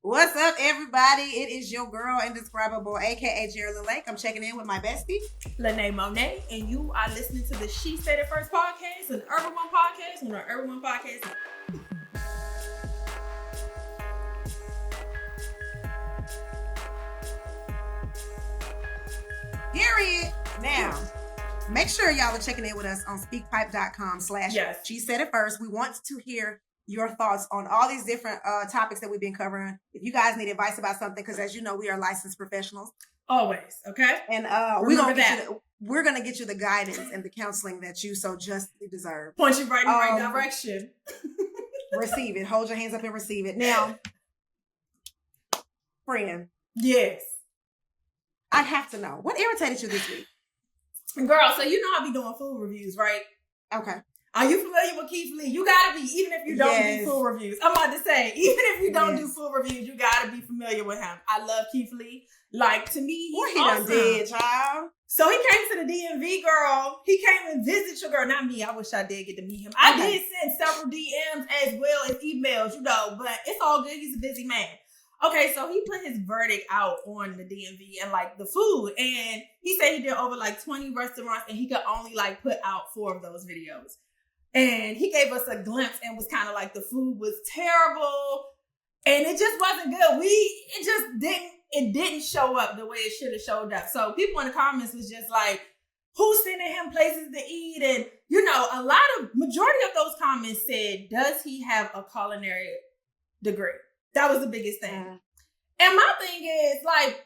What's up, everybody? It is your girl, Indescribable, aka Jerrilyn Lake. I'm checking in with my bestie, Lynee Monet, and you are listening to the She Said It First podcast, an Urban One podcast, on our Urban One podcast. Period. Now, make sure y'all are checking in with us on speakpipe.com/. Yes. She Said It First. We want to hear your thoughts on all these different topics that we've been covering. If you guys need advice about something, because as you know, we are licensed professionals. Always, okay? And we're gonna get you the guidance and the counseling that you so justly deserve. Point you right in the right direction. Receive it. Hold your hands up and receive it. Now, friend. Yes. I have to know, what irritated you this week? Girl, so you know I be doing food reviews, right? Okay. Are you familiar with Keith Lee? You gotta be, even if you don't do food reviews. I'm about to say, even if you don't do food reviews, you gotta be familiar with him. I love Keith Lee. Like, to me, he's awesome. He done did, child. So he came to the DMV, girl. He came and visited your girl. Not me. I wish I did get to meet him. I did send several DMs as well as emails, but it's all good. He's a busy man. Okay, so he put his verdict out on the DMV and like the food. And he said he did over like 20 restaurants and he could only like put out 4 of those videos. And he gave us a glimpse and was kind of like the food was terrible. And it just wasn't good. It didn't show up the way it should have showed up. So people in the comments was just like, who's sending him places to eat? And, majority of those comments said, does he have a culinary degree? That was the biggest thing. And my thing is like,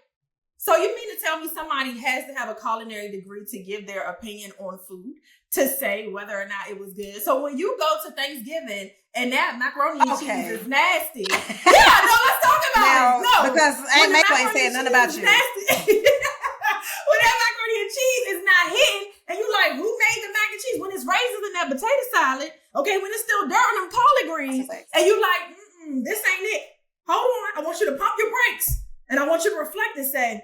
so you mean to tell me somebody has to have a culinary degree to give their opinion on food, to say whether or not it was good? So when you go to Thanksgiving and that macaroni and cheese is nasty. Let's talk about it. No, because Mako ain't saying nothing about you. When that macaroni and cheese is not hitting, and you like, who made the mac and cheese? When it's raisins in that potato salad, okay, when it's still dirt on them collard greens, and you like, this ain't it. Hold on, I want you to pump your brakes, and I want you to reflect and say,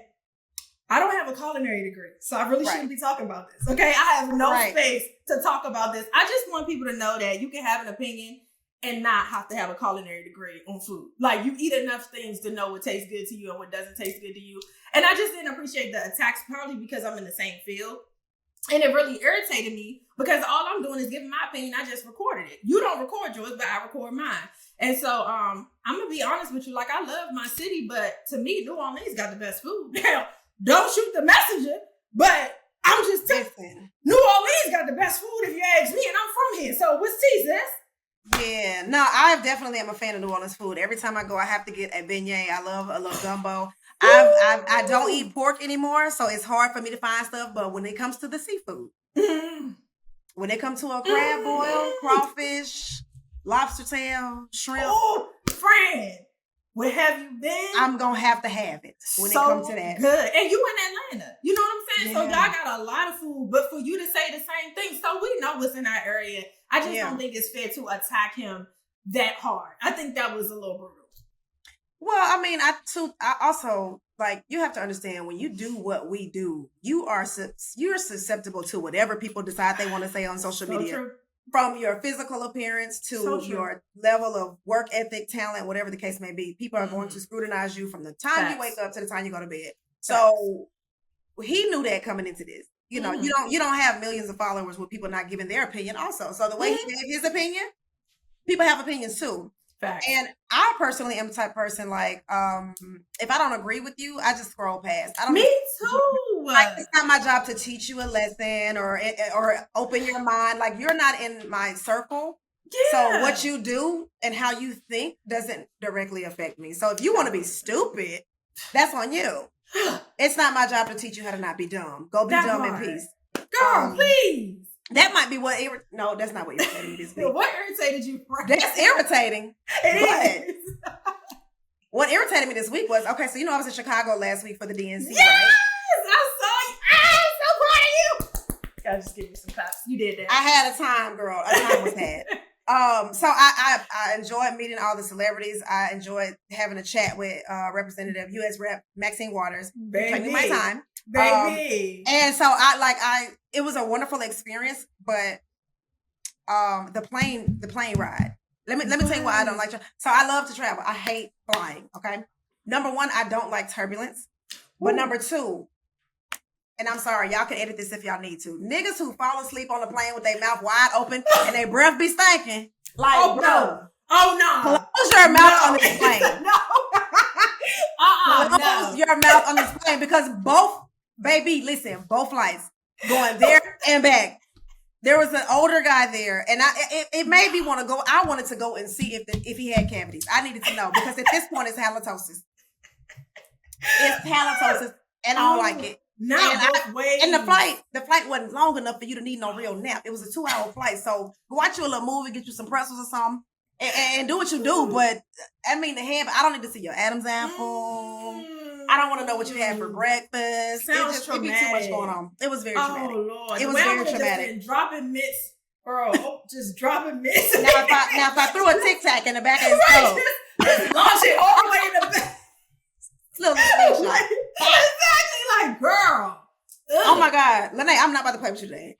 I don't have a culinary degree, so I really shouldn't be talking about this, okay? I have no space to talk about this. I just want people to know that you can have an opinion and not have to have a culinary degree on food. Like, you eat enough things to know what tastes good to you and what doesn't taste good to you. And I just didn't appreciate the attacks, probably because I'm in the same field. And it really irritated me because all I'm doing is giving my opinion. I just recorded it. You don't record yours, but I record mine. And so I'm going to be honest with you. Like, I love my city, but to me, New Orleans got the best food. Now, don't shoot the messenger, but I'm just telling New Orleans got the best food if you ask me, and I'm from here. So what's tea, sis? Yeah, no, I definitely am a fan of New Orleans food. Every time I go, I have to get a beignet. I love gumbo. I don't eat pork anymore, so it's hard for me to find stuff. But when it comes to the seafood, when it comes to a crab boil, crawfish, lobster tail, shrimp, friend, where have you been? I'm gonna have to have it when it comes to that. Good, and you in Atlanta, you know what I'm saying? So y'all got a lot of food, but for you to say the same thing, so we know what's in our area. I just don't think it's fair to attack him that hard. I think that was a little brutal. Well, I mean, I also, like, you have to understand, when you do what we do, you're susceptible to whatever people decide they want to say on social media. True. From your physical appearance to your level of work ethic, talent, whatever the case may be. People are going to scrutinize you from the time you wake up to the time you go to bed. So he knew that coming into this. You know, you don't have millions of followers with people not giving their opinion also. So the way he gave his opinion, people have opinions too. Facts. And I personally am the type of person, like, if I don't agree with you, I just scroll past. Me too. Like, it's not my job to teach you a lesson or open your mind. Like, you're not in my circle. Yeah. So what you do and how you think doesn't directly affect me. So if you want to be stupid, that's on you. It's not my job to teach you how to not be dumb. Go be dumb in peace. Girl, please. That might be what no, that's not what irritated me this week. What irritated you? That's irritating. It is. What irritated me this week was, okay, so I was in Chicago last week for the DNC. Yes, right? I saw you. I'm so proud of you. Gotta just give you some claps. You did that. I had a time, girl. A time was had. So I enjoyed meeting all the celebrities. I enjoyed having a chat with Representative U.S. Rep Maxine Waters. Taking my time. Baby. And so it was a wonderful experience, but the plane ride Let me tell you why I don't like travel. So I love to travel. I hate flying. Okay. Number one, I don't like turbulence. But number two, and I'm sorry, y'all can edit this if y'all need to. Niggas who fall asleep on the plane with their mouth wide open and their breath be stinking. Like, oh no. Oh no. Close your mouth on this plane. No. Close your mouth on this plane because both flights going there and back. There was an older guy there, and it made me want to go. I wanted to go and see if he had cavities. I needed to know because at this point it's halitosis. It's halitosis, and I don't like it. And the flight wasn't long enough for you to need no real nap. It was a 2-hour flight, so go watch you a little movie, get you some pretzels or something, and do what you do. But I mean, I don't need to see your Adam's apple. I don't want to know what you had for breakfast. Sounds it'd be too much going on. It was very traumatic. Oh Lord, it was very traumatic. Just dropping mitts, bro. Just dropping mitts. Now if I threw a Tic Tac in the back of his throat, just launch it all the way in the back. Exactly, like girl. Ugh. Oh my God, Lynee, I'm not about to play with you today.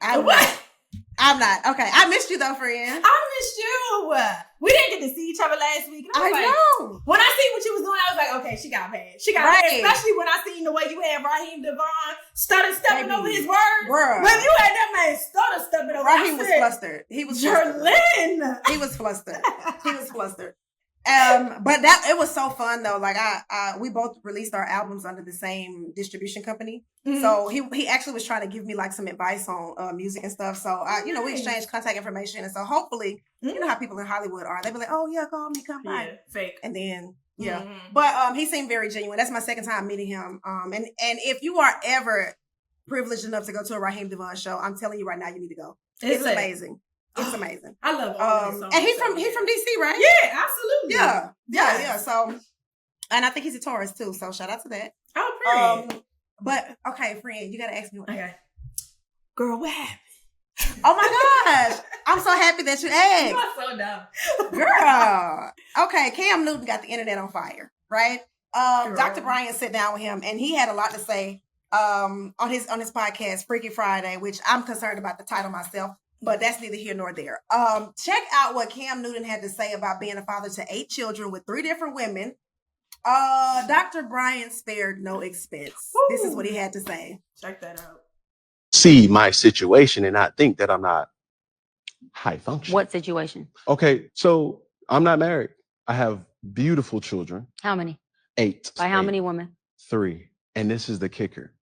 I'm not. Okay, I missed you though, friend. I missed you. We didn't get to see each other last week. I know. When I seen what you was doing, I was like, okay, she got bad. She got bad. Especially when I seen the way you had Raheem Devon started stepping over his words. Bruh. When you had that man started stepping over, Raheem was flustered. He was Jerrilyn. He was flustered. But it was so fun though. Like we both released our albums under the same distribution company. Mm-hmm. So he actually was trying to give me like some advice on music and stuff. So we exchanged contact information, and so hopefully, you know how people in Hollywood are. They be like, oh yeah, call me, come by. Yeah, fake. And then but he seemed very genuine. That's my second time meeting him. And if you are ever privileged enough to go to a Raheem Devon show, I'm telling you right now, you need to go. It's amazing. It's amazing. I love all and he's from DC, right? Yeah, absolutely. Yeah. So, and I think he's a Taurus too. So shout out to that. Oh, pretty. But okay, friend, you gotta ask me. Okay, girl, what happened? Oh my gosh, I'm so happy that you asked. You are so dumb, girl. Okay, Cam Newton got the internet on fire, right? Dr. Bryant sat down with him, and he had a lot to say on his podcast, Freaky Friday, which I'm concerned about the title myself. But that's neither here nor there. Check out what Cam Newton had to say about being a father to 8 children with 3 different women. Dr. Bryant spared no expense. Ooh. This is what he had to say. Check that out. See my situation and not think that I'm not high functioning. What situation? Okay, so I'm not married. I have beautiful children. How many? 8. By how many women? 3. And this is the kicker.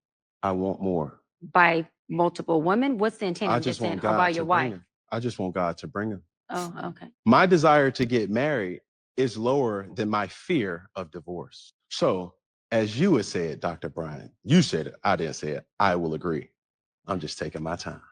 I want more. By multiple women? What's the intent of this? Or by your wife? I just want God to bring them. Oh, okay. My desire to get married is lower than my fear of divorce. So, as you had said, Dr. Bryant, you said it, I didn't say it, I will agree. I'm just taking my time.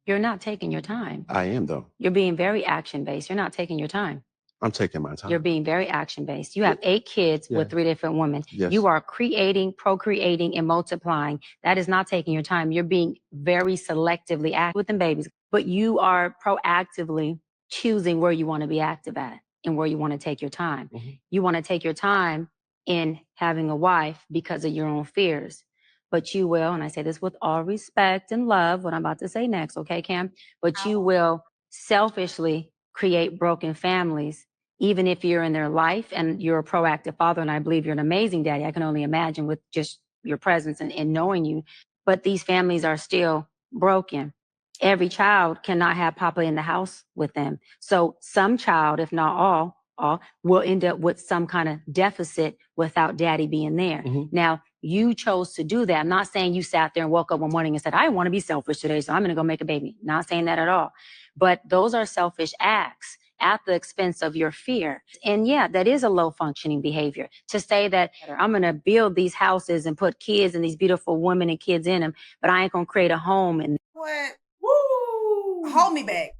You're not taking your time. I am, though. You're being very action-based. You're not taking your time. I'm taking my time. You're being very action-based. You have 8 kids with 3 different women. Yes. You are creating, procreating, and multiplying. That is not taking your time. You're being very selectively active with them babies, but you are proactively choosing where you want to be active at and where you want to take your time. Mm-hmm. You want to take your time in having a wife because of your own fears. But you will, and I say this with all respect and love, what I'm about to say next, okay, Cam? But you will selfishly create broken families, even if you're in their life and you're a proactive father, and I believe you're an amazing daddy. I can only imagine with just your presence and knowing you. But these families are still broken. Every child cannot have Papa in the house with them. So some child, if not all will end up with some kind of deficit without daddy being there. Mm-hmm. Now, you chose to do that. I'm not saying you sat there and woke up one morning and said, I want to be selfish today, so I'm going to go make a baby. Not saying that at all. But those are selfish acts at the expense of your fear. And yeah, that is a low functioning behavior to say that I'm going to build these houses and put kids and these beautiful women and kids in them, but I ain't going to create a home. And what? Woo! Hold me back.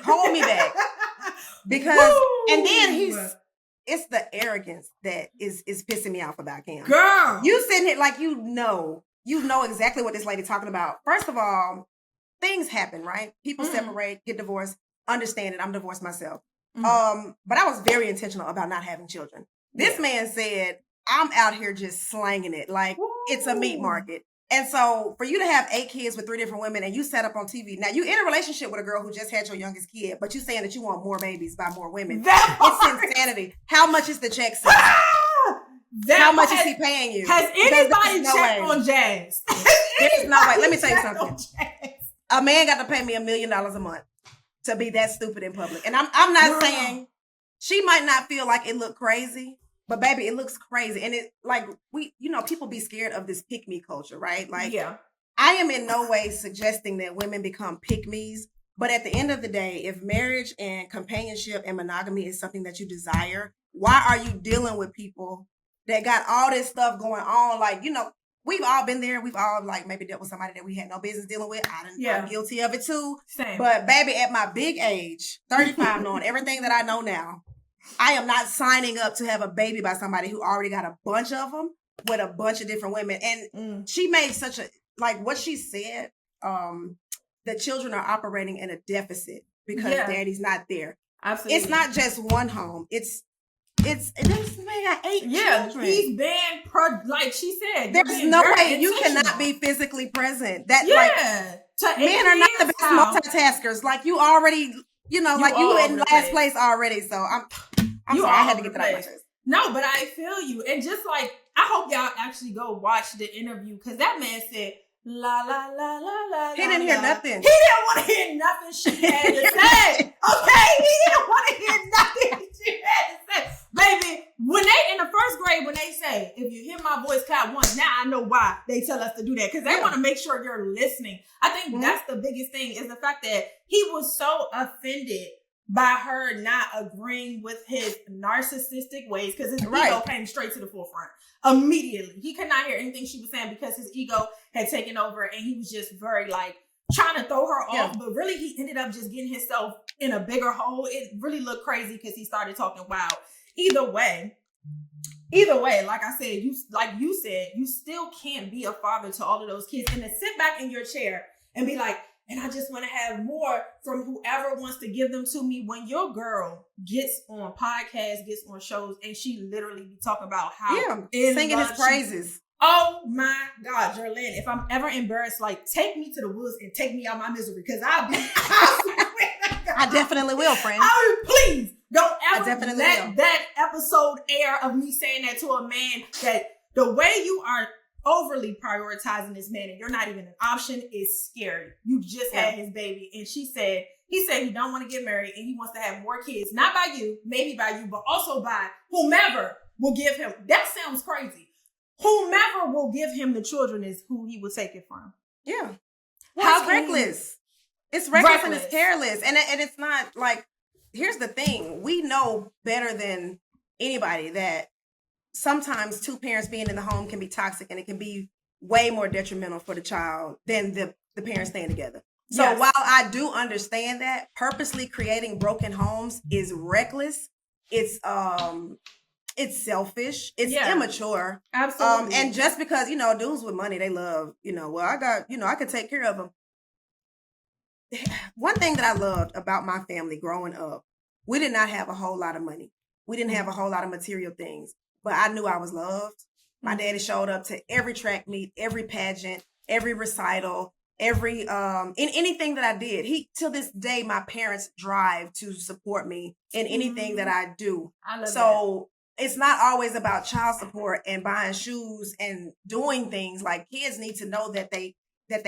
Hold me back. Because, and then it's the arrogance that is pissing me off about Cam. Girl! You sitting here like you know exactly what this lady talking about. First of all, things happen, right? People separate, get divorced. Understand it. I'm divorced myself. But I was very intentional about not having children. This man said, I'm out here just slanging it like it's a meat market. And so for you to have 8 kids with 3 different women and you set up on TV, now you in a relationship with a girl who just had your youngest kid, but you saying that you want more babies by more women. It's insanity. How much is the check? How much is he paying you? Has anybody checked on Jazz? There's no way. Let me tell you something. A man got to pay me $1 million a month to be that stupid in public. And I'm not saying she might not feel like it looked crazy. But baby, it looks crazy. And it like people be scared of this pick-me culture, right? Like I am in no way suggesting that women become pick-me's, but at the end of the day, if marriage and companionship and monogamy is something that you desire, why are you dealing with people that got all this stuff going on? Like, we've all been there. We've all like maybe dealt with somebody that we had no business dealing with. I'm guilty of it too. Same. But baby, at my big age, 35, knowing everything that I know now, I am not signing up to have a baby by somebody who already got a bunch of them with a bunch of different women. And she made such like what she said, the children are operating in a deficit because daddy's not there. Absolutely. It's not just one home. This man got 8 children. He's been, like she said. There's no way you cannot be physically present. Men are not the best multitaskers. Like you already, you in last place already. So I'm sorry, I had to get that out of my chest. No, but I feel you. And just like, I hope y'all actually go watch the interview because that man said, la, la, la, la, la. He didn't hear nothing. He didn't want to hear nothing she had to say. Okay? He didn't want to hear nothing she had to say. Baby, when they in the first grade, when they say, if you hear my voice clap once, now I know why they tell us to do that. Because they want to make sure you're listening. I think that's the biggest thing is the fact that he was so offended by her not agreeing with his narcissistic ways because his ego came straight to the forefront immediately. He could not hear anything she was saying because his ego had taken over and he was just very like trying to throw her off. But really he ended up just getting himself in a bigger hole. It really looked crazy because he started talking wild. Either way, like I said, you still can't be a father to all of those kids and to sit back in your chair and be like, and I just want to have more from whoever wants to give them to me. When your girl gets on podcasts, gets on shows, and she literally be talking about how singing his praises. Oh my God, Jerrilyn, if I'm ever embarrassed, like take me to the woods and take me out my misery because I definitely will, friend. Please don't ever let that episode air of me saying that to a man that the way you are overly prioritizing this man and you're not even an option is scary. You just had his baby and he said he don't want to get married and he wants to have more kids, not by you, maybe by you, but also by whomever will give him. That sounds crazy. Whomever will give him the children is who he will take it from. Yeah. Well, it's reckless. It's reckless and it's careless. And it's not like, here's the thing. We know better than anybody that sometimes 2 parents being in the home can be toxic and it can be way more detrimental for the child than the parents staying together. So while I do understand that, purposely creating broken homes is reckless. It's selfish. It's immature. Absolutely. And just because, dudes with money, they love, I could take care of them. One thing that I loved about my family growing up, we did not have a whole lot of money. We didn't have a whole lot of material things. But I knew I was loved. My daddy showed up to every track meet, every pageant, every recital, every in anything that I did. Till this day, my parents drive to support me in anything that I do. I love that. It's not always about child support and buying shoes and doing things. Like kids need to know that they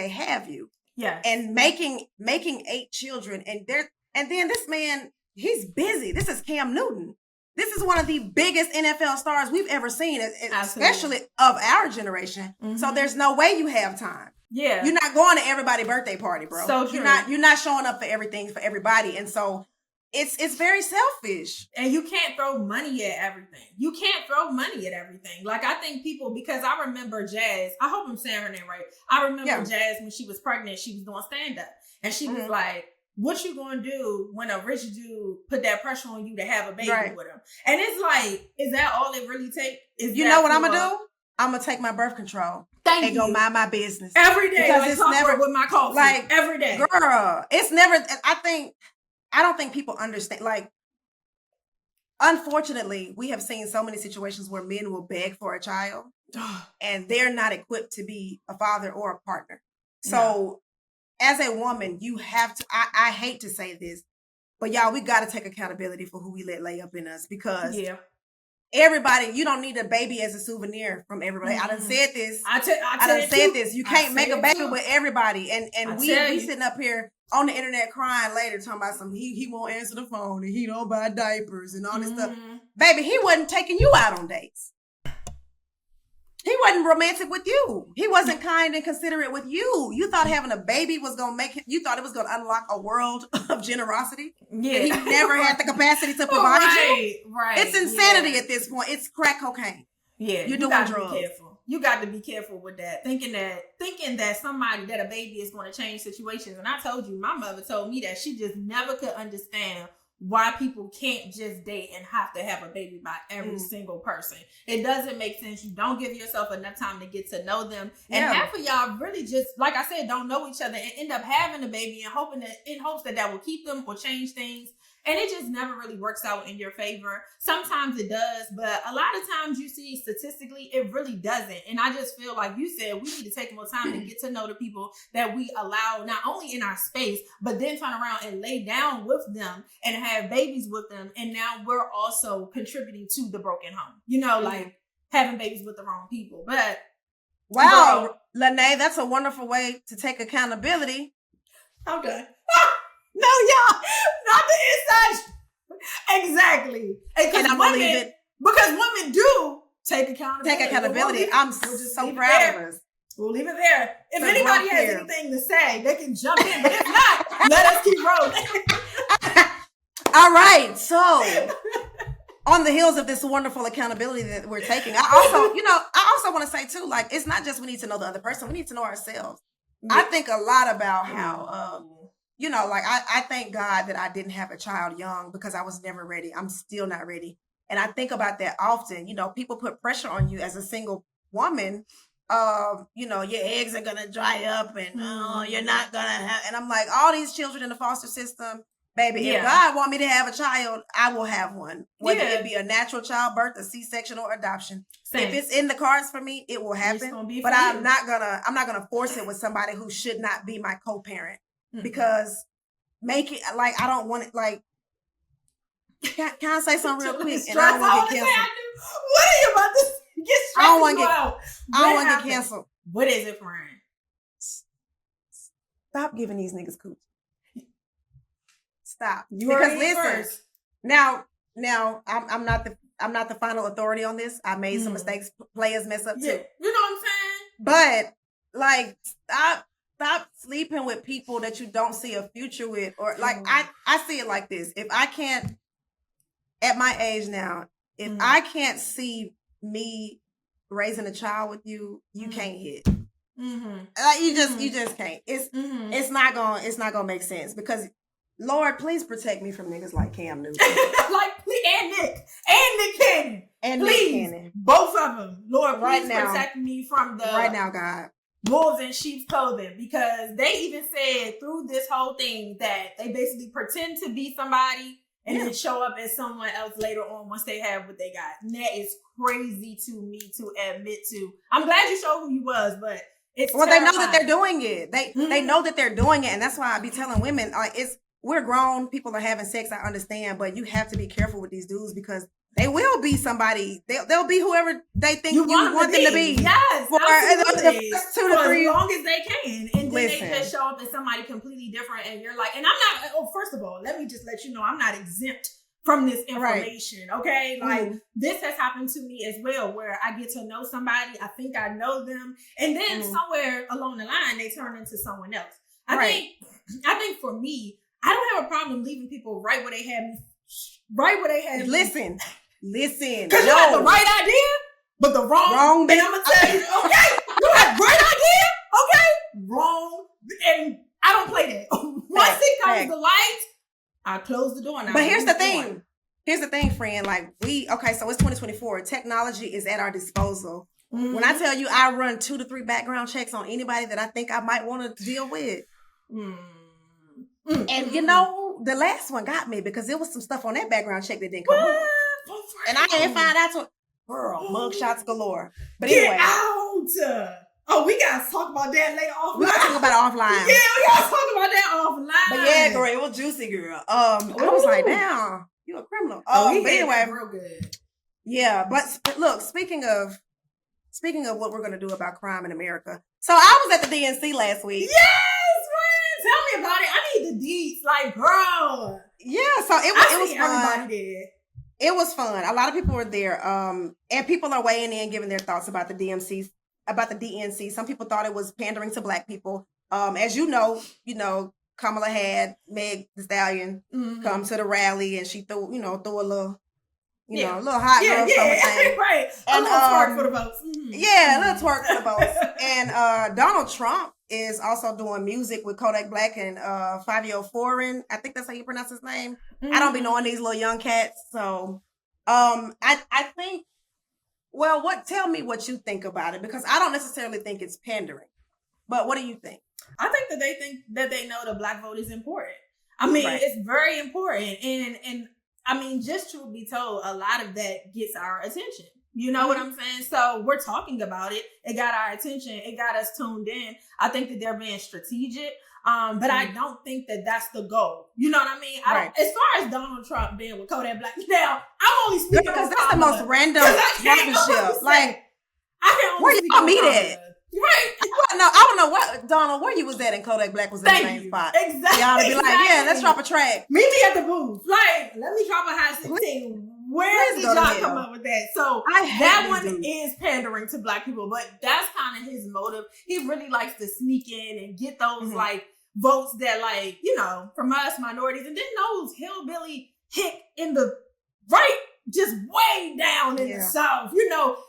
have you. Yeah. And making 8 children and then this man, he's busy. This is Cam Newton. This is one of the biggest NFL stars we've ever seen, especially of our generation. Mm-hmm. So there's no way you have time. Yeah. You're not going to everybody's birthday party, bro. So true. You're not showing up for everything for everybody. And so it's very selfish. And you can't throw money at everything. Like I think people, because I remember Jazz, I hope I'm saying her name right. I remember Jazz when she was pregnant, she was doing stand-up. And she was like, what you gonna do when a rich dude put that pressure on you to have a baby with him? And it's like, is that all it really takes? You know what I'm gonna do? I'm gonna take my birth control and go mind my business every day. Because like it's never with my coffee. Like every day, girl. It's never. I don't think people understand. Like, unfortunately, we have seen so many situations where men will beg for a child and they're not equipped to be a father or a partner. So as a woman, you have to, I hate to say this, but y'all, we got to take accountability for who we let lay up in us, because everybody, you don't need a baby as a souvenir from everybody. I done said this. I done said this. You can't make a baby with everybody. And we sitting up here on the internet crying later, talking about some, he won't answer the phone and he don't buy diapers and all this stuff. Baby, he wasn't taking you out on dates. He wasn't romantic with you. He wasn't kind and considerate with you. You thought having a baby was going to make him, you thought it was going to unlock a world of generosity. Yeah. And he never had the capacity to provide you. Right. It's insanity at this point. It's crack cocaine. Yeah. You're doing drugs. Be careful. You got to be careful with that. Thinking that somebody, that a baby is going to change situations. And I told you, my mother told me that she just never could understand why people can't just date and have to have a baby by every single person. It doesn't make sense. You don't give yourself enough time to get to know them. And half of y'all really just, like I said, don't know each other and end up having a baby and in hopes that will keep them or change things. And it just never really works out in your favor. Sometimes it does, but a lot of times you see statistically, it really doesn't. And I just feel like you said, we need to take more time to get to know the people that we allow, not only in our space, but then turn around and lay down with them and have babies with them. And now we're also contributing to the broken home, like having babies with the wrong people. But wow, Lynee, that's a wonderful way to take accountability. I'm done. No, y'all, not the inside. Exactly. And I'm gonna leave it because women do take accountability. I'm so proud of us. We'll leave it there. If anybody has anything to say, they can jump in. But if not, let us keep rolling. All right. So, on the heels of this wonderful accountability that we're taking, I also want to say too, like, it's not just we need to know the other person; we need to know ourselves. Yeah. I think a lot about how. I thank God that I didn't have a child young because I was never ready. I'm still not ready. And I think about that often. People put pressure on you as a single woman. Your eggs are going to dry up and you're not going to have. And I'm like, all these children in the foster system, baby, if God want me to have a child, I will have one. Whether it be a natural childbirth, a C-section, or adoption. Same. If it's in the cards for me, it will happen. But I'm not gonna force it with somebody who should not be my co-parent. Because make it like I don't want it like. Can I say something real quick? And I don't want to get canceled. What are you about to get stressed? I don't want to get canceled. What is it, friend? Stop giving these niggas cooch. Stop. Because listen, first. Now I'm not the final authority on this. I made some mistakes. Players mess up too. You know what I'm saying? But like, stop sleeping with people that you don't see a future with. Or like, I see it like this. If I can't, at my age now, if I can't see me raising a child with you, you can't hit. You just can't. It's not gonna make sense because Lord, please protect me from niggas like Cam Newton. And Nick Cannon. And please, Nick Cannon. Both of them. Lord, please protect me from the right now, God. Wolves in sheep's clothing, because they even said through this whole thing that they basically pretend to be somebody and then show up as someone else later on once they have what they got. And that is crazy to me to admit to. I'm glad you showed who you was, but it's well, terrifying. They know that they're doing it. They know that they're doing it, and that's why I be telling women, like, we're grown, people are having sex, I understand, but you have to be careful with these dudes because they will be somebody. They'll be whoever they think you want them to be. Yes, for absolutely. The first 2 to 3 as long as they can. And then they just show up as somebody completely different. And you're like, and I'm not, first of all, let me just let you know, I'm not exempt from this information. Right. Okay. Like this has happened to me as well, where I get to know somebody. I think I know them. And then somewhere along the line, they turn into someone else. I think for me, I don't have a problem leaving people right where they had me. Right where they had Listen. Because you had the right idea, but the wrong. And I'm going to tell you, okay, you had the right idea, okay, wrong. And I don't play that. Once it comes to light, I close the door. But here's the thing. Here's the thing, friend. Like so it's 2024. Technology is at our disposal. When I tell you I run 2 to 3 background checks on anybody that I think I might want to deal with. And the last one got me because there was some stuff on that background check that didn't come up. And I didn't find out girl, mug shots galore. But Get anyway, out! Oh, we gotta talk about that later offline. we gotta talk about it offline. Yeah, we gotta talk about that offline. But yeah, girl, it was juicy, girl. I was like, damn, you a criminal. He But anyway, real good. yeah. But look, speaking of what we're gonna do about crime in America. So I was at the DNC last week. Yes, man. Tell me about it. I need the deets. Like, girl. Yeah, so it was fun. Everybody did. It was fun. A lot of people were there. And people are weighing in, giving their thoughts about the DNC. Some people thought it was pandering to Black people. As you know, Kamala had Meg Thee Stallion come to the rally, and she threw a little, a little hot girl summer thing. Right. And, a little twerk for the votes. Yeah, a little twerk for the votes. And Donald Trump is also doing music with Kodak Black and 5-Year-Old Foreign. I think that's how you pronounce his name. I don't be knowing these little young cats. So I think, well, tell me what you think about it, because I don't necessarily think it's pandering. But what do you think? I think that they know the Black vote is important. I mean, It's very important. And I mean, just truth be told, a lot of that gets our attention. You know what I'm saying? So we're talking about it. It got our attention. It got us tuned in. I think that they're being strategic. But I don't think that that's the goal. You know what I mean? As far as Donald Trump being with Kodak Black, now I'm only speaking because that's the most random partnership. Like, where y'all meet at? Right. No, I don't know what, Donald, where you was at and Kodak Black was in the same spot. Exactly. Y'all be like, yeah, let's drop a track. Meet me at the booth. Like, let me drop a high 16. Where did y'all come up with that? So that one is pandering to Black people, but that's kind of his motive. He really likes to sneak in and get those like votes that, like, from us minorities, and then those hillbilly hick in the right, just way down in the South.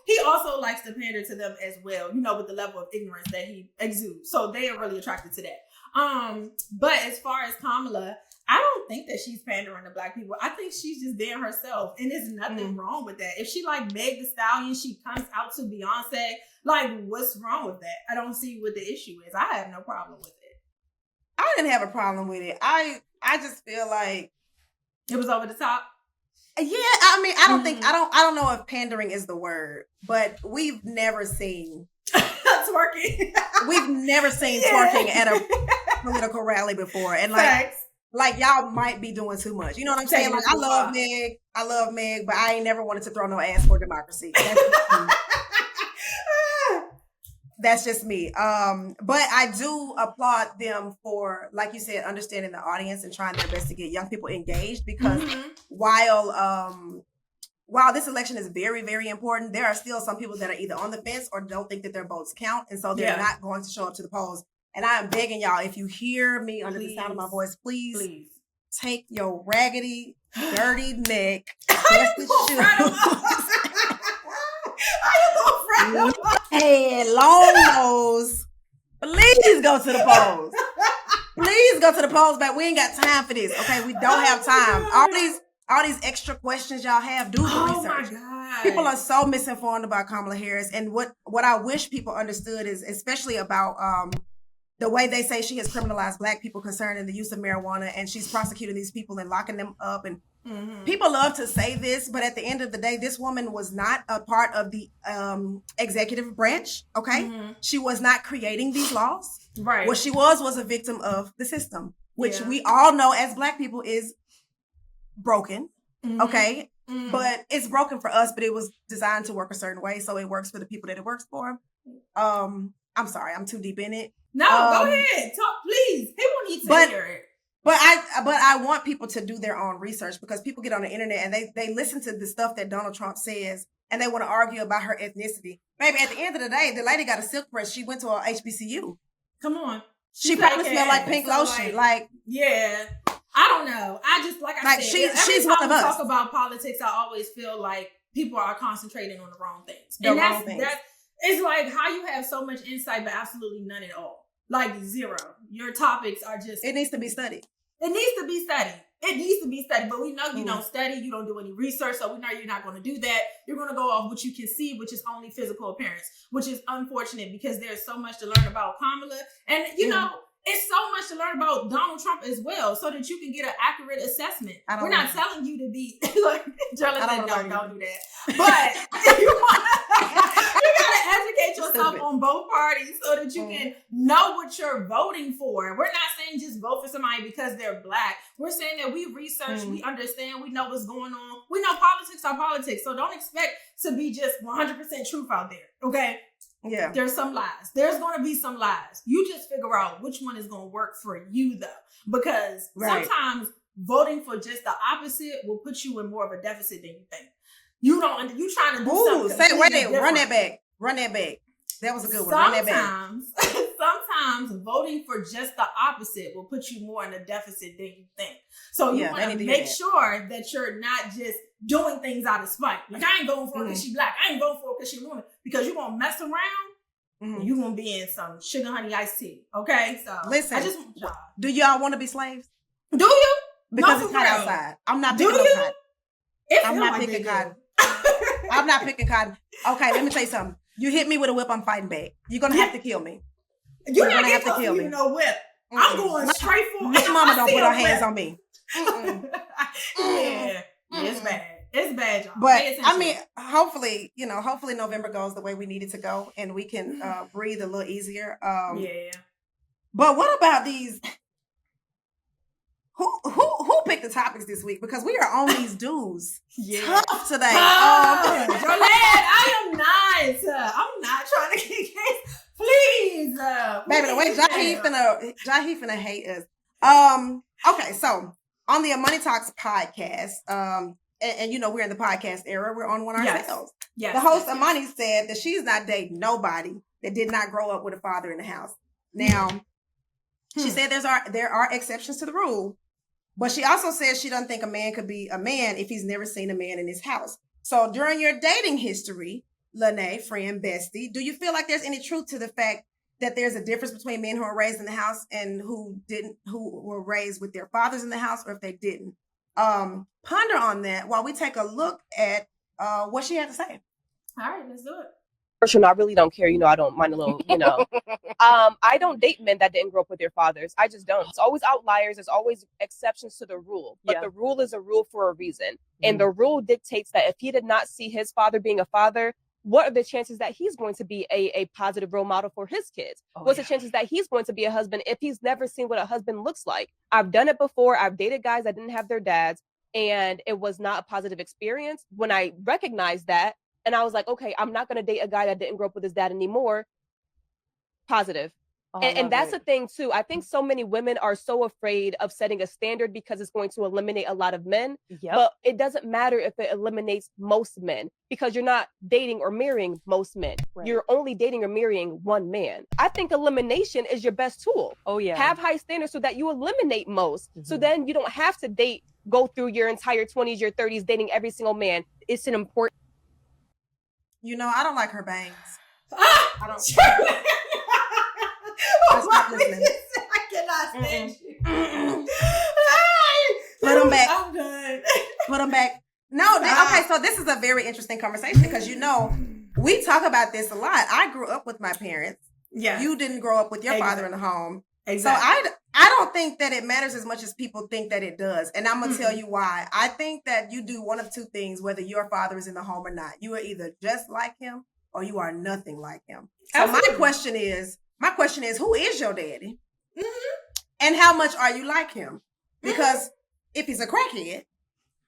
He also likes to pander to them as well, with the level of ignorance that he exudes. So they are really attracted to that. But as far as Kamala, I don't think that she's pandering to Black people. I think she's just being herself, and there's nothing wrong with that. If she like Meg Thee Stallion, she comes out to Beyonce, like, what's wrong with that? I don't see what the issue is. I have no problem with it. I didn't have a problem with it. I just feel like it was over the top. Yeah, I mean, I don't think I don't know if pandering is the word, but we've never seen twerking. We've never seen twerking at a political rally before, and like y'all might be doing too much. You know what I'm saying? Like, I love Meg, but I ain't never wanted to throw no ass for democracy. That's just me. But I do applaud them for, like you said, understanding the audience and trying their best to get young people engaged, because while this election is very, very important, there are still some people that are either on the fence or don't think that their votes count. And so they're not going to show up to the polls. And I am begging y'all, if you hear me under the sound of my voice, please take your raggedy, dirty neck, dusty shoes, and long nose. Please go to the polls. Please go to the polls, but we ain't got time for this. Okay, we don't have time. All these extra questions y'all have, do the research. My God. People are so misinformed about Kamala Harris, and what I wish people understood is, especially about the way they say she has criminalized Black people concerning the use of marijuana, and she's prosecuting these people and locking them up. And people love to say this, but at the end of the day, this woman was not a part of the executive branch. Okay, she was not creating these laws. Right. What she was a victim of the system, which we all know as Black people is broken. Okay. But it's broken for us, but it was designed to work a certain way, so it works for the people that it works for. I'm sorry, I'm too deep in it. No, go ahead. Talk, please. He won't need to hear it. But I want people to do their own research, because people get on the internet and they listen to the stuff that Donald Trump says, and they want to argue about her ethnicity. Baby, at the end of the day, the lady got a silk press. She went to a HBCU. Come on. She probably smelled like pink lotion. Yeah. I don't know. I just, like I said, she's every time one of we us. talk about politics, I always feel like people are concentrating on the wrong things. It's like how you have so much insight, but absolutely none at all. Like, zero. Your topics are just... It needs to be studied. It needs to be studied. But we know you don't study. You don't do any research. So we know you're not going to do that. You're going to go off what you can see, which is only physical appearance, which is unfortunate, because there's so much to learn about Kamala. And, you know, it's so much to learn about Donald Trump as well, so that you can get an accurate assessment. We're not telling you to be like Jerrilyn said, don't do that. But you gotta educate yourself on both parties so that you can know what you're voting for. We're not saying just vote for somebody because they're black. We're saying that we research, we understand, we know what's going on. We know politics are politics, so don't expect to be just 100% truth out there. Okay. Yeah. There's some lies. There's going to be some lies. You just figure out which one is going to work for you, though. Because sometimes voting for just the opposite will put you in more of a deficit than you think. You trying to do something. Run that back. Run that back. That was a good one. Run that back. Sometimes voting for just the opposite will put you more in a deficit than you think. So you want to make sure that you're not just doing things out of spite. Like, I ain't going for her because she's black. I ain't going for her because she's a woman. Because you're going to mess around and you're going to be in some sugar honey iced tea. Okay? So listen, I just want y'all. Do y'all want to be slaves? Do you? Because it's hot outside. I'm not picking up cotton. I'm not picking cotton. I'm not picking cotton. Okay, let me tell you something. You hit me with a whip, I'm fighting back. You're going to have to kill me. You're not going to have to kill me. No whip. I'm going straight for my mama don't put her hands on me. Yeah, it's bad. It's bad, y'all. But I mean, hopefully November goes the way we need it to go, and we can breathe a little easier. But what about these? Who picked the topics this week? Because we are on these dudes. Tough today. Jerrilyn, I'm not trying to get case. Please, baby, the way Jahi finna hate us. Okay, so on the Money Talks podcast, and you know we're in the podcast era, we're on one ourselves. Yes. The host Amani said that she's not dating nobody that did not grow up with a father in the house. Now, she said there are exceptions to the rule, but she also said she doesn't think a man could be a man if he's never seen a man in his house. So during your dating history, Lynee, friend, bestie, do you feel like there's any truth to the fact that there's a difference between men who are raised in the house and who were raised with their fathers in the house, or if they didn't? Ponder on that while we take a look at what she had to say. All right, let's do it. Person, I really don't care. I don't mind a little, I don't date men that didn't grow up with their fathers. I just don't. It's always outliers. There's always exceptions to the rule. But the rule is a rule for a reason. And the rule dictates that if he did not see his father being a father, what are the chances that he's going to be a positive role model for his kids? What's the chances that he's going to be a husband if he's never seen what a husband looks like? I've done it before. I've dated guys that didn't have their dads, and it was not a positive experience. When I recognized that, and I was like, okay, I'm not going to date a guy that didn't grow up with his dad anymore. Positive. And that's the thing too. I think so many women are so afraid of setting a standard because it's going to eliminate a lot of men. But it doesn't matter if it eliminates most men, because you're not dating or marrying most men. You're only dating or marrying one man. I think elimination is your best tool. Have high standards so that you eliminate most. So then you don't have to go through your entire 20s, your 30s, dating every single man. It's an important. I don't like her bangs. I don't. I cannot stand you. Put them back. I'm done. Put them back. No, okay, so this is a very interesting conversation because, we talk about this a lot. I grew up with my parents. Yeah. You didn't grow up with your father in the home. Exactly. So I don't think that it matters as much as people think that it does. And I'm going to tell you why. I think that you do one of two things, whether your father is in the home or not. You are either just like him or you are nothing like him. So my question is, who is your daddy? And how much are you like him? Because if he's a crackhead,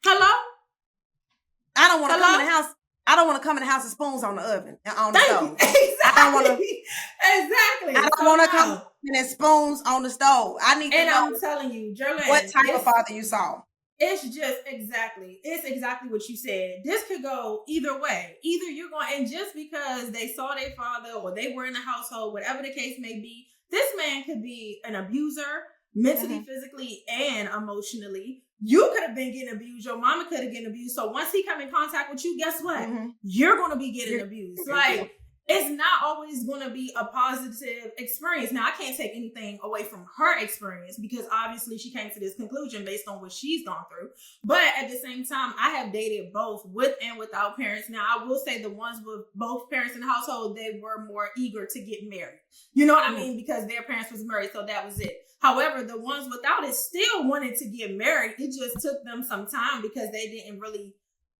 I don't want to come in the house. I don't want to come in the house with spoons on the oven, on the stove. Exactly. I don't want to. Exactly. I don't want to come in and spoons on the stove. I need to know. I'm telling you, Jerrilyn, what type of father you saw. It's exactly what you said. This could go either way. Either you're going, and just because they saw their father or they were in the household, whatever the case may be, this man could be an abuser, mentally, physically, and emotionally. You could have been getting abused. Your mama could have getting abused. So once he come in contact with you, guess what? You're going to be getting abused. Like, it's not always going to be a positive experience. Now, I can't take anything away from her experience because obviously she came to this conclusion based on what she's gone through. But at the same time, I have dated both with and without parents. Now, I will say the ones with both parents in the household, they were more eager to get married. You know what I mean? Because their parents was married, so that was it. However, the ones without it still wanted to get married. It just took them some time because they didn't really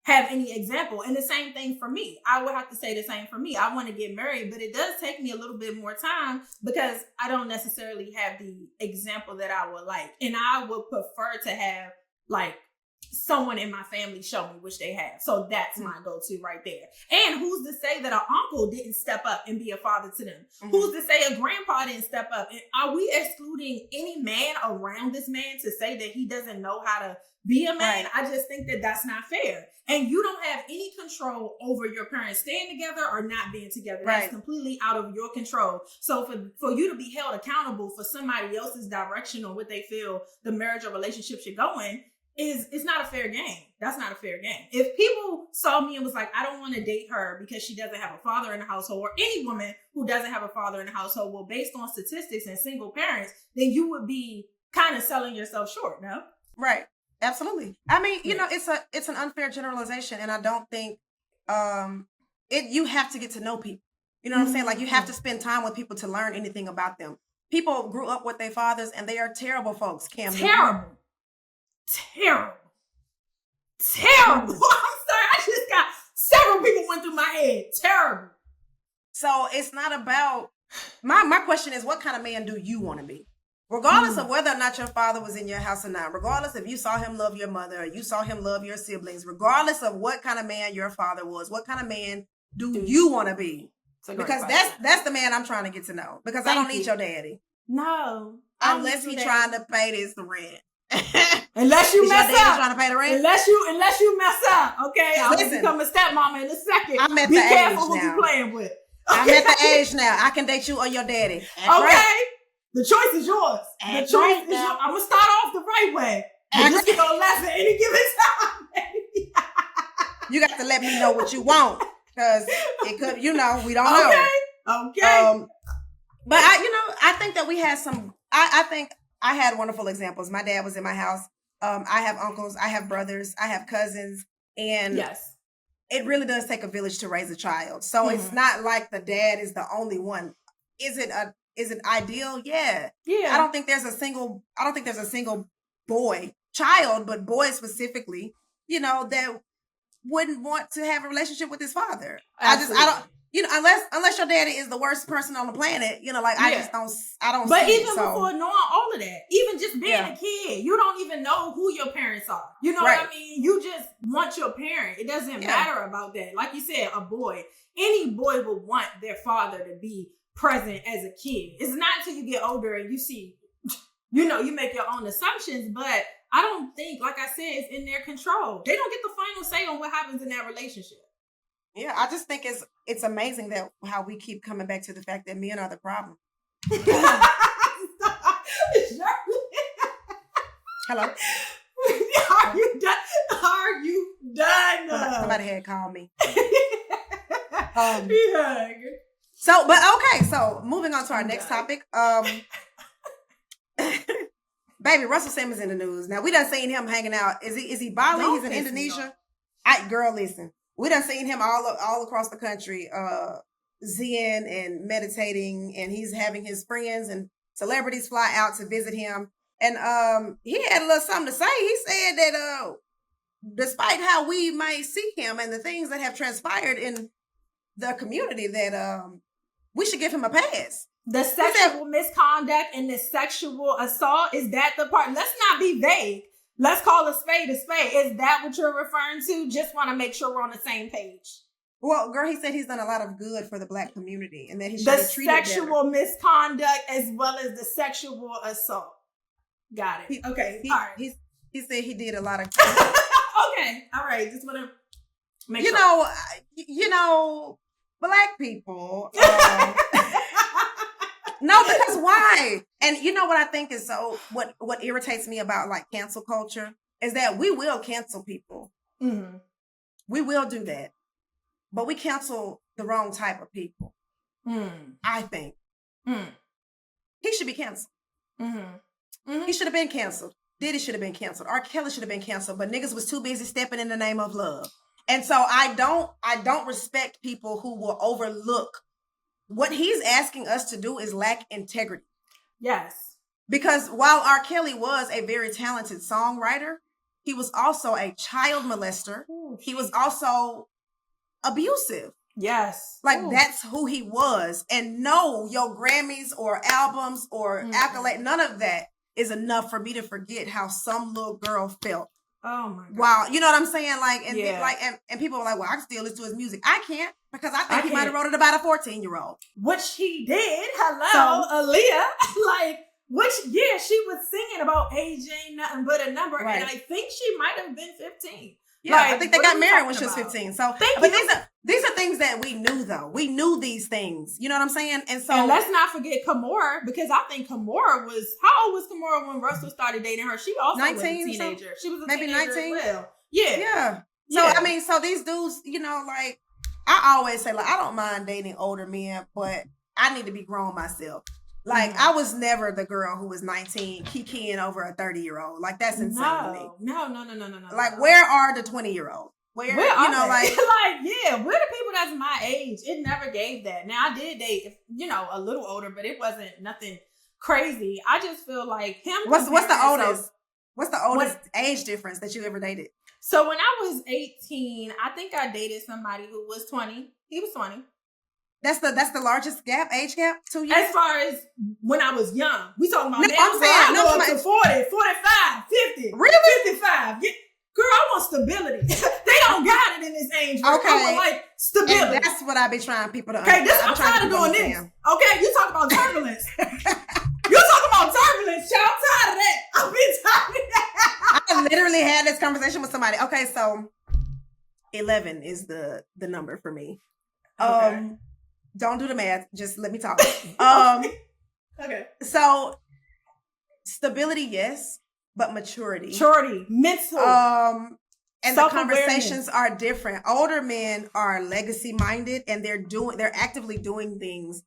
have any example. And the same thing for me. I would have to say the same for me. I want to get married, but it does take me a little bit more time because I don't necessarily have the example that I would like. And I would prefer to have like someone in my family show me, which they have. So that's my go-to right there. And who's to say that an uncle didn't step up and be a father to them? Who's to say a grandpa didn't step up? And are we excluding any man around this man to say that he doesn't know how to be a man? I just think that that's not fair. And you don't have any control over your parents staying together or not being together. That's completely out of your control. So for you to be held accountable for somebody else's direction or what they feel the marriage or relationship should go in, it's not a fair game. That's not a fair game. If people saw me and was like, I don't want to date her because she doesn't have a father in the household, or any woman who doesn't have a father in the household, well, based on statistics and single parents, then you would be kind of selling yourself short, no? Right. Absolutely. I mean, you know, it's an unfair generalization, and I don't think you have to get to know people. You know what I'm saying? Like, you have to spend time with people to learn anything about them. People grew up with their fathers, and they are terrible folks, Cam. Terrible. I'm sorry. I just got several people went through my head. Terrible. So it's not about my question is, what kind of man do you want to be? Regardless of whether or not your father was in your house or not, regardless if you saw him love your mother or you saw him love your siblings, regardless of what kind of man your father was, what kind of man do you want to be? Because that's the man I'm trying to get to know. Because I don't need your daddy. No. Unless he's trying to pay this rent. Unless you mess up. Trying to pay the rent? Unless you mess up. Okay. I'll become a stepmama in a second. I'm at Be the careful age who now. you playing with. Okay? I'm at the age now. I can date you or your daddy. Okay. Right. The choice is yours. The choice is yours. I'm going to start off the right way. But just going to laugh at any given time. You got to let me know what you want. Because it could, we don't know. Okay. But I think that we had I think I had wonderful examples. My dad was in my house. I have uncles, I have brothers, I have cousins. And it really does take a village to raise a child. So it's not like the dad is the only one. Is it ideal? Yeah. I don't think there's a single child, but boy specifically, that wouldn't want to have a relationship with his father. Absolutely. I don't, unless your daddy is the worst person on the planet, I don't But see even it, before knowing all of that, even just being a kid, you don't even know who your parents are. You know what I mean? You just want your parent. It doesn't matter about that. Like you said, a boy, any boy would want their father to be present as a kid. It's not until you get older and you see, you make your own assumptions, but I don't think, like I said, it's in their control. They don't get the final say on what happens in that relationship. Yeah, I just think it's amazing that how we keep coming back to the fact that men are the problem. Hello? Are you done? Somebody had called me. So moving on to our next topic. Baby, Russell Simmons in the news. Now, we done seen him hanging out. Is he Bali? He's in Indonesia. Girl, listen. We done seen him all across the country, zen and meditating, and he's having his friends and celebrities fly out to visit him. And he had a little something to say. He said that despite how we might see him and the things that have transpired in the community, that we should give him a pass. The sexual misconduct and the sexual assault, is that the part? Let's not be vague. Let's call a spade a spade. Is that what you're referring to? Just want to make sure we're on the same page. Well, girl, he said he's done a lot of good for the Black community and that he should be treated better. The sexual misconduct as well as the sexual assault. Got it. Okay. All right. He said he did a lot of Okay. All right. Just want to make sure. Black people. No, because why? And you know what I think is what irritates me about like cancel culture is that we will cancel people. Mm-hmm. We will do that. But we cancel the wrong type of people. I think. He should be canceled. He should have been canceled. Diddy should have been canceled. R. Kelly should have been canceled, but niggas was too busy stepping in the name of love. And so I don't respect people who will overlook what he's asking us to do is lack integrity. Yes. Because while R. Kelly was a very talented songwriter, he was also a child molester. He was also abusive. Yes. Like that's who he was. And no, your Grammys or albums or accolade, none of that is enough for me to forget how some little girl felt. Oh my God. Wow. You know what I'm saying? Like, and and people are like, well, I can still listen to his music. I can't because I think he might have wrote it about a 14-year-old. Which he did. Hello, Aaliyah. Like, she was singing about age ain't nothing but a number. Right. And I think she might have been 15. Yeah, like, I think they got married when she was 15. So, these are things that we knew, though. We knew these things. You know what I'm saying? And so, let's not forget Kimora, because I think Kimora was, how old was Kimora when Russell started dating her? She also 19 was a teenager. She was a maybe teenager 19. As well. Yeah. So I mean, so these dudes, you know, like I always say, like I don't mind dating older men, but I need to be grown myself. Like, I was never the girl who was 19 kikiing over a 30-year-old. Like, that's insane to me. No. Like, where are the 20-year-olds? Where you know, like... where the people that's my age? It never gave that. Now, I did date, you know, a little older, but it wasn't nothing crazy. I just feel like him... What's the oldest? What's the oldest age difference that you ever dated? So, when I was 18, I think I dated somebody who was 20. He was 20. That's the largest age gap, 2 years? As far as when I was young. We talking about now. I'm saying, up to 40, 45, 50. Really? 55. Girl, I want stability. They don't got it in this age. Okay. I want like stability. And that's what I be trying people to understand. Okay, I'm tired of doing this. Okay, you talk about turbulence. You talking about turbulence, child. I'm tired of that. I've been tired of that. I literally had this conversation with somebody. Okay, so 11 is the number for me. Okay. Don't do the math. Just let me talk. Okay. So stability, yes, but maturity, mental, and the conversations are different. Older men are legacy minded, and they're actively doing things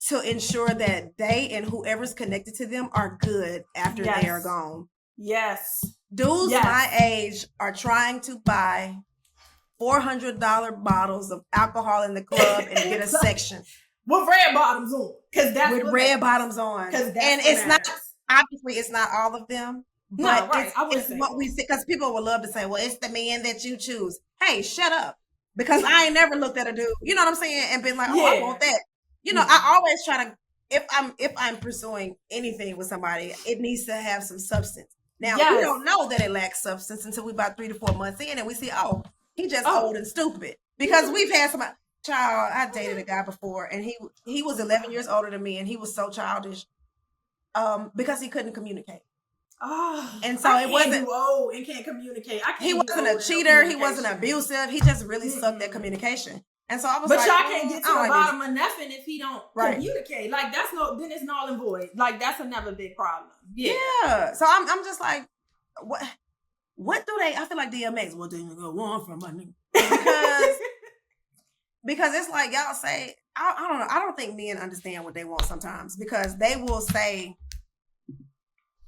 to ensure that they and whoever's connected to them are good after they are gone. Yes. Dudes my age are trying to buy $400 bottles of alcohol in the club and get a section with red bottoms on, because that's with red bottoms on. And it's not obviously it's not all of them, but it's what we see. Because people would love to say, "Well, it's the man that you choose." Hey, shut up! Because I ain't never looked at a dude, you know what I'm saying, and been like, "Oh, I want that." You know, I always try to if I'm pursuing anything with somebody, it needs to have some substance. Now we don't know that it lacks substance until we about 3 to 4 months in, and we see, oh. He just old and stupid. Because we've had somebody, child, I dated a guy before and he was 11 years older than me and he was so childish because he couldn't communicate. Oh, and so it wasn't you old and can't communicate. He wasn't a cheater, he wasn't abusive, he just really sucked at communication. And so I was but like, y'all can't get to the bottom of nothing if he don't communicate. Like then it's null and void. Like that's another big problem. Yeah. So I'm just like, what do they? I feel like DMX. What do you want from my nigga? Because it's like y'all say. I don't know. I don't think men understand what they want sometimes because they will say.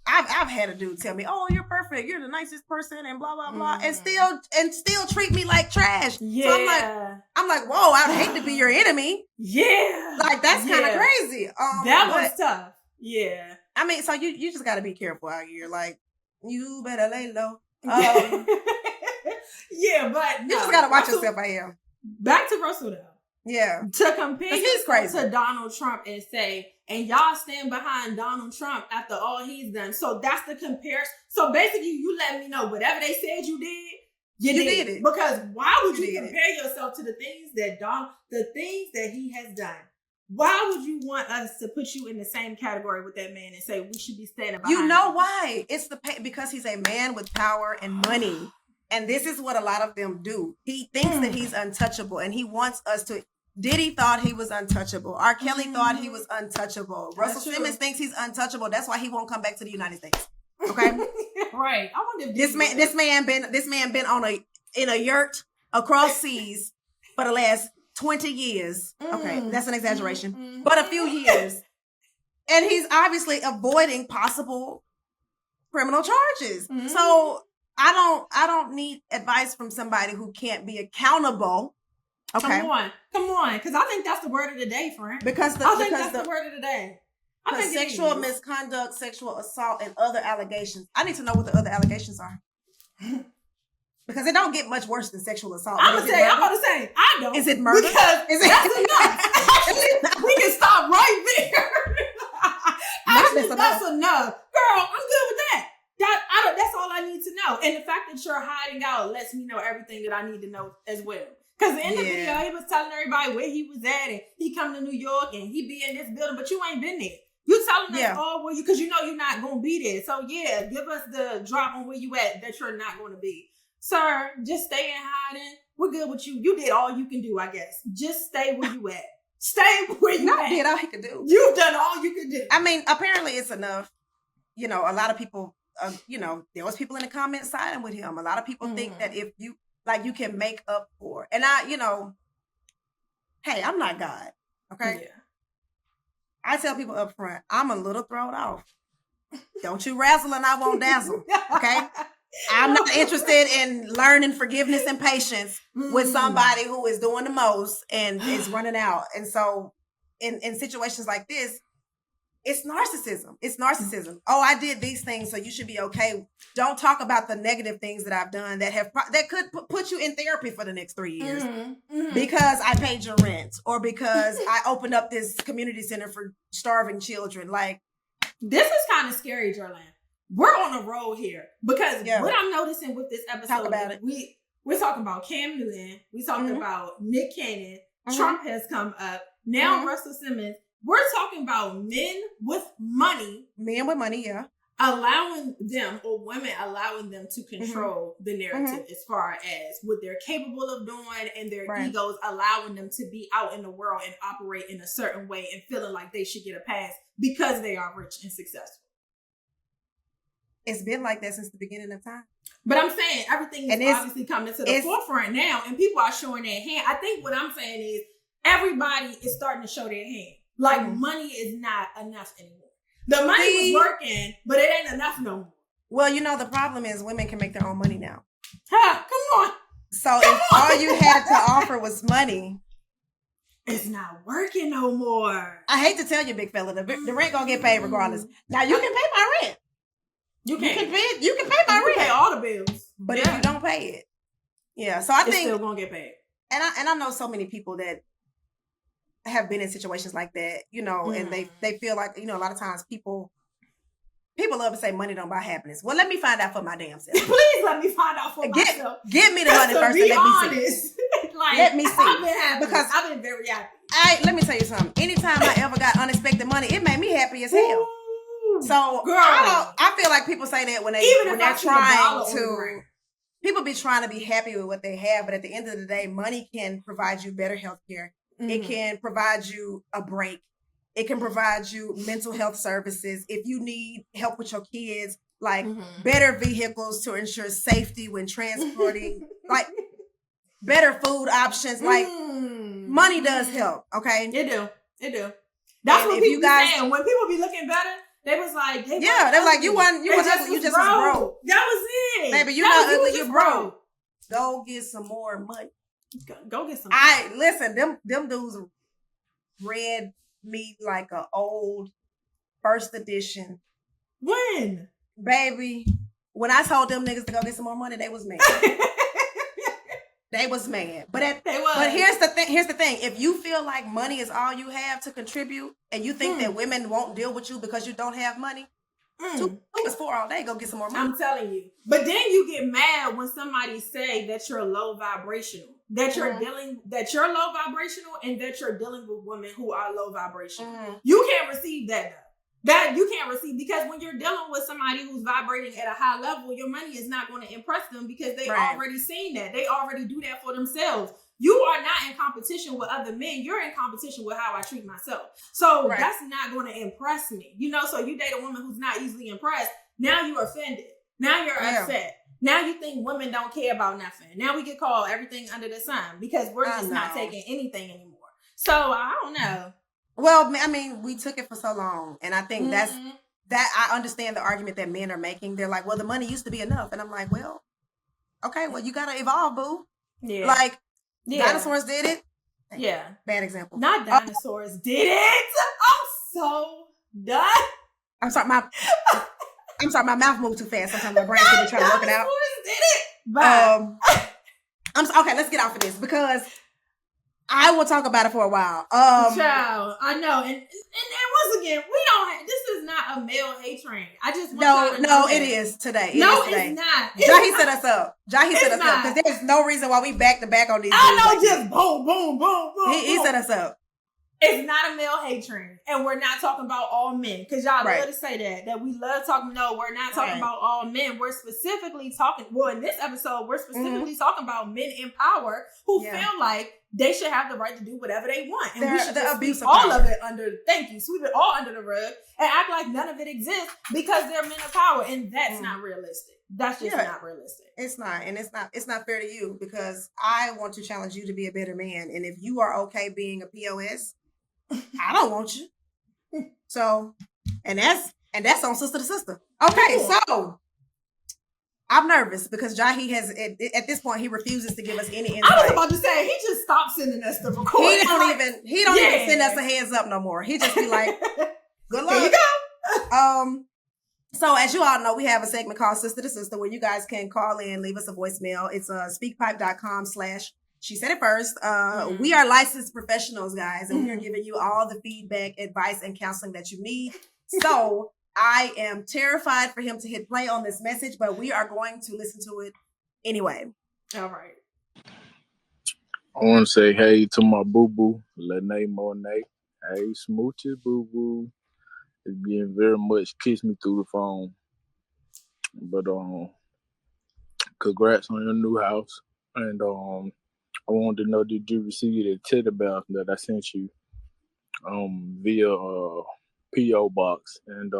I've had a dude tell me, "Oh, you're perfect. You're the nicest person," and blah blah blah, and still treat me like trash. Yeah. So I'm like, whoa! I'd hate to be your enemy. Yeah. Like that's kind of crazy. That was tough. Yeah. I mean, so you just got to be careful out here. Like you better lay low. Yeah, but you just gotta watch yourself out here. Back to Russell though. Yeah. To compare yourself to Donald Trump and say, and y'all stand behind Donald Trump after all he's done. So that's the comparison. So basically you let me know whatever they said you did, you did it. Because why would you compare yourself to the things that he has done? Why would you want us to put you in the same category with that man and say we should be standing behind You know why? It's because he's a man with power and money. And this is what a lot of them do. He thinks that he's untouchable and he wants us to. Diddy thought he was untouchable. R. Kelly thought he was untouchable. Russell Simmons thinks he's untouchable. That's why he won't come back to the United States. Okay? Right. I wonder if this man been in a yurt across seas for the last 20 years. Okay, that's an exaggeration. Mm-hmm. But a few years. And he's obviously avoiding possible criminal charges. Mm-hmm. So I don't need advice from somebody who can't be accountable. Okay. Come on. Because I think that's the word of the day, friend. Because I think that's the word of the day. The sexual misconduct, sexual assault, and other allegations. I need to know what the other allegations are. Because it don't get much worse than sexual assault. I'm about to say, I don't. Is it murder? Because that's enough. We can stop right there. Actually, that's enough. Girl, I'm good with that. That's all I need to know. And the fact that you're hiding out lets me know everything that I need to know as well. Because in the video, he was telling everybody where he was at, and he come to New York, and he be in this building, but you ain't been there. You telling us all where you, because you know you're not going to be there. So yeah, give us the drop on where you at that you're not going to be. Sir, just stay in hiding. We're good with you. You did all you can do, I guess. Just stay where you at. Stay where you at. Did all he could do. You've done all you could do. I mean, apparently it's enough. You know, a lot of people, there was people in the comments siding with him. A lot of people think that if you, you can make up for. And hey, I'm not God. Okay? Yeah. I tell people up front, I'm a little thrown off. Don't you razzle and I won't dazzle. Okay? I'm not interested in learning forgiveness and patience with somebody who is doing the most and is running out. And so in situations like this, it's narcissism. It's narcissism. Oh, I did these things, so you should be okay. Don't talk about the negative things that I've done that could put you in therapy for the next 3 years because I paid your rent or because I opened up this community center for starving children. Like, this is kind of scary, Jerrilyn. We're on a roll here because what I'm noticing with this episode, talk about it. We're talking about Cam Newton. We're talking about Nick Cannon. Trump has come up. Now Russell Simmons. We're talking about men with money. Men with money, yeah. Allowing them, or women allowing them to control the narrative as far as what they're capable of doing and their egos, allowing them to be out in the world and operate in a certain way and feeling like they should get a pass because they are rich and successful. It's been like that since the beginning of time. But I'm saying everything is obviously coming to the forefront now, and people are showing their hand. I think what I'm saying is everybody is starting to show their hand. Like money is not enough anymore. The money was working, but it ain't enough no more. Well, the problem is women can make their own money now. Come on. So if all you had to offer was money, it's not working no more. I hate to tell you, big fella, the rent gonna get paid regardless. Now you can pay my rent. You can pay my rent. Pay all the bills. But if you don't pay it, so I think it's still gonna get paid. And I know so many people that have been in situations like that, and they feel like, a lot of times people love to say money don't buy happiness. Well, let me find out for my damn self. Please let me find out for myself. Give me the money first and let me see. Let me see. I've been happy. Because I've been very happy. Let me tell you something. Anytime I ever got unexpected money, it made me happy as hell. So girl, I feel like people say that when they're trying to. People be trying to be happy with what they have, but at the end of the day, money can provide you better health care. It can provide you a break. It can provide you mental health services. If you need help with your kids, like better vehicles to ensure safety when transporting, like better food options, like money does help. Okay, it do. That's what people be saying. When people be looking better, they was like, they're like you just broke. That was it. Baby, you're not ugly, you're broke. Go get some more money. Go get some. Listen, them dudes read me like a old first edition. When? Baby, when I told them niggas to go get some more money, they was mad. They was mad. But here's the thing. If you feel like money is all you have to contribute and you think that women won't deal with you because you don't have money, 2 is 4 all day. Go get some more money. I'm telling you. But then you get mad when somebody say that you're low vibrational. That you're you're low vibrational and that you're dealing with women who are low vibrational. You can't receive that though. That you can't receive because when you're dealing with somebody who's vibrating at a high level, your money is not going to impress them because they already seen that. They already do that for themselves. You are not in competition with other men. You're in competition with how I treat myself. So that's not going to impress me. So you date a woman who's not easily impressed. Now you're offended. Now you're upset. Now you think women don't care about nothing. Now we get called everything under the sun because we're just not taking anything anymore. So I don't know. Well, I mean, we took it for so long, and I think that I understand the argument that men are making. They're like, well, the money used to be enough, and I'm like, well, okay, well, you gotta evolve, boo. Yeah. Like dinosaurs did it. Yeah. Bad example. Not dinosaurs did it. I'm so done. I'm sorry, my mouth moved too fast. Sometimes my brain can be trying to work it out. Did it? But okay, let's get off of this because I will talk about it for a while. Child, I know, and once again, we don't. This is not a male hate train. I just want no, it is today. It's not. Jahi set us up. Jahi set us up because there's no reason why we back to back on these. I know, just boom, boom, boom, boom. He set us up. It's not a male hate train, and we're not talking about all men because y'all love to say that we love talking. No, we're not talking about all men. We're specifically talking. Well, in this episode, we're specifically talking about men in power who feel like they should have the right to do whatever they want, and we should just sweep all of it under. Sweep it all under the rug and act like none of it exists because they're men of power, and that's not realistic. That's just not realistic. It's not, and it's not fair to you because I want to challenge you to be a better man, and if you are okay being a POS. I don't want you. So, and that's on Sister to Sister. Okay, so I'm nervous because Jahi has at this point he refuses to give us any insight. I was about to say he just stopped sending us the recording. He don't even send us a heads up no more. He just be like, "Good luck." There you go. So as you all know, we have a segment called Sister to Sister where you guys can call in, leave us a voicemail. It's speakpipe.com/She said it first. We are licensed professionals, guys, and we are giving you all the feedback, advice, and counseling that you need. So I am terrified for him to hit play on this message, but we are going to listen to it anyway. All right. I want to say hey to my boo-boo, Lynee Monet. Hey, smoochie boo-boo. It's being very much kiss me through the phone. But congrats on your new house. And I wanted to know, did you receive the teddy bear that I sent you via P.O. box? And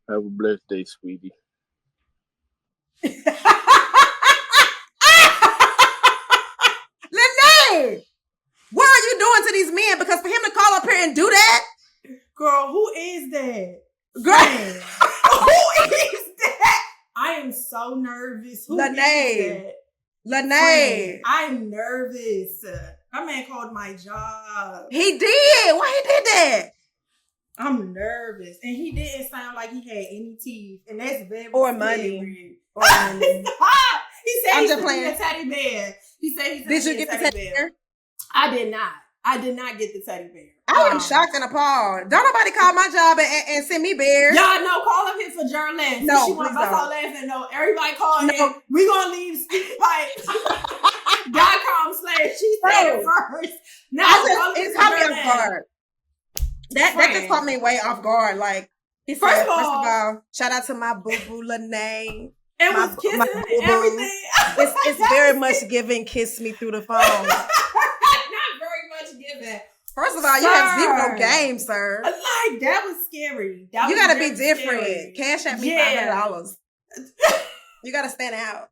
have a blessed day, sweetie. Lynee, what are you doing to these men? Because for him to call up here and do that, girl, who is that? Girl, who is that? I am so nervous. Who is that? Lynee, I'm nervous. That man called my job. He did. Why he did that? I'm nervous, and he didn't sound like he had any teeth, and that's very or money. Or money. He said I'm he just playing. A teddy bear. He said he did you get the teddy bear? I did not. I did not get the teddy bear. I am shocked and appalled. Don't nobody call my job and send me bears. Y'all know, call up here for Jerrilyn. No, she want to bust all laughing. No, everybody call in. We gonna leave speakpipe.com/she said it first. Now it's caught me off guard. That just caught me way off guard. Like he said, first of all, shout out to my boo-boo Lynee. And was kissing and everything. It's very much giving kiss me through the phone. Not very much giving. First of all, you have zero game, sir. Like, that was scary. You gotta be different. Scary. Cash at me $500. You gotta stand out.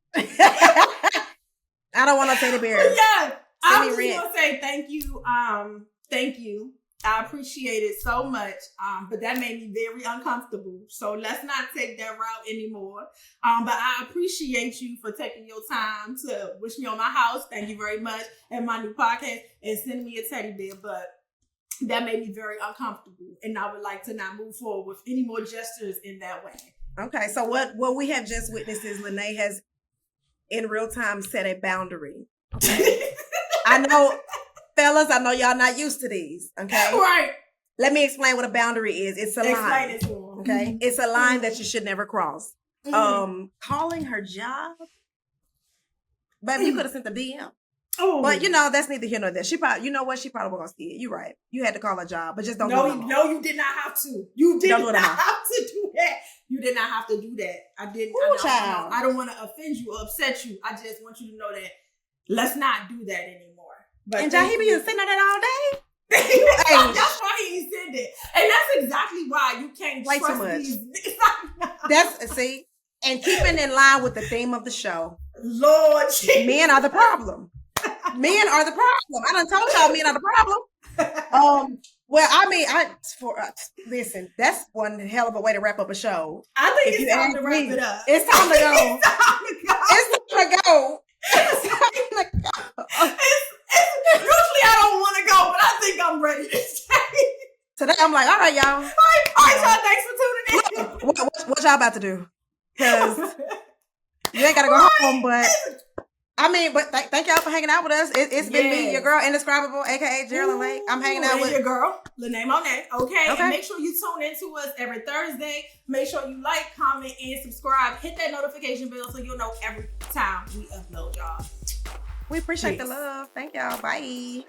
I don't want no teddy bear. Yeah, I was just gonna say thank you. Thank you. I appreciate it so much. But that made me very uncomfortable. So let's not take that route anymore. But I appreciate you for taking your time to wish me on my house. Thank you very much. And my new podcast and sending me a teddy bear. But that made me very uncomfortable. And I would like to not move forward with any more gestures in that way. Okay. So what we have just witnessed is Lynee has in real time set a boundary. Okay. I know. Fellas, I know y'all not used to these, okay? Right. Let me explain what a boundary is. It's a line. Explain it to them. Okay? It's a line that you should never cross. Calling her job? Baby, you could have sent the DM. Oh. But, that's neither here nor there. She probably was going to see it. You're right. You had to call her job, but just don't do it. No, you did not have to. You did not have to do that. You did not have to do that. I didn't. I don't want to offend you or upset you. I just want you to know that let's not do that anymore. But and Jahi been sitting on that all day? That's why he sent it. And that's exactly why you can't trust these. See, And keeping in line with the theme of the show, Lord Jesus. Men are the problem. Men are the problem. I done told y'all men are the problem. Well, I mean, listen, that's one hell of a way to wrap up a show. I think it's time to wrap it up. It's time to go. It's time to go. Usually I don't want to go, but I think I'm ready to stay. Today I'm like, all right, y'all. All right, y'all. Thanks for tuning in. What y'all about to do? Because you ain't gotta go home, but I mean, but thank y'all for hanging out with us. It's been me, your girl, Indescribable, aka Jerrilyn Lake. I'm hanging out with your girl, Lynee Monet. Okay, and make sure you tune into us every Thursday. Make sure you like, comment, and subscribe. Hit that notification bell so you'll know every time we upload, y'all. We appreciate the love. Thank y'all. Bye.